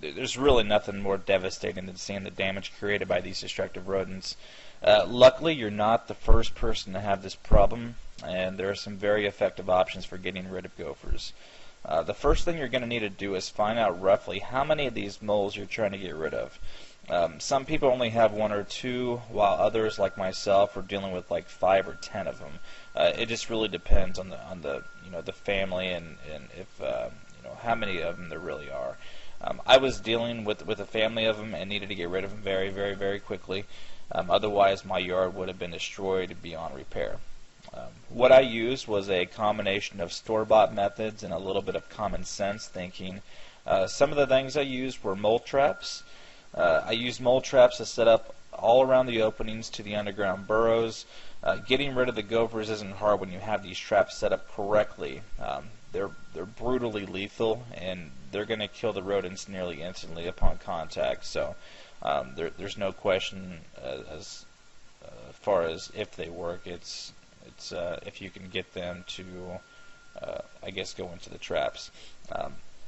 There's really nothing more devastating than seeing the damage created by these destructive rodents. Luckily, you're not the first person to have this problem, and there are some very effective options for getting rid of gophers. The first thing you're going to need to do is find out roughly how many of these moles you're trying to get rid of. Some people only have 1 or 2, while others, like myself, are dealing with like 5 or 10 of them. It just really depends on the family and if how many of them there really are. I was dealing with a family of them and needed to get rid of them very, very, very quickly. Otherwise, my yard would have been destroyed beyond repair. What I used was a combination of store-bought methods and a little bit of common sense thinking. Some of the things I used were mole traps. I used mole traps to set up all around the openings to the underground burrows. Getting rid of the gophers isn't hard when you have these traps set up correctly. They're brutally lethal, and they're going to kill the rodents nearly instantly upon contact. So there's no question as far as if they work. It's if you can get them to, I guess, go into the traps.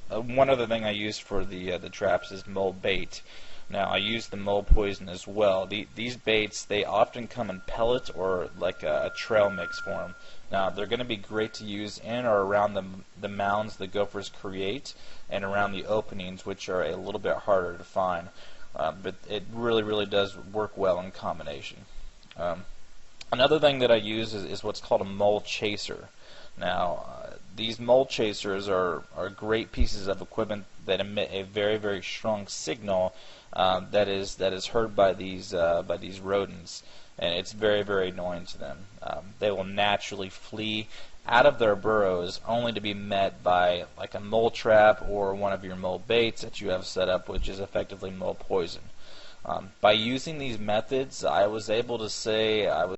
One other thing I use for the traps is mole bait. Now, I use the mole poison as well. These baits, they often come in pellets or like a trail mix form. Now, they're going to be great to use in or around the mounds the gophers create and around the openings, which are a little bit harder to find. But it really, really does work well in combination. Another thing that I use is what's called a mole chaser. Now, these mole chasers are great pieces of equipment that emit a very, very strong signal that is heard by these rodents, and it's very, very annoying to them. They will naturally flee out of their burrows only to be met by like a mole trap or one of your mole baits that you have set up, which is effectively mole poison. By using these methods, I was able to say I was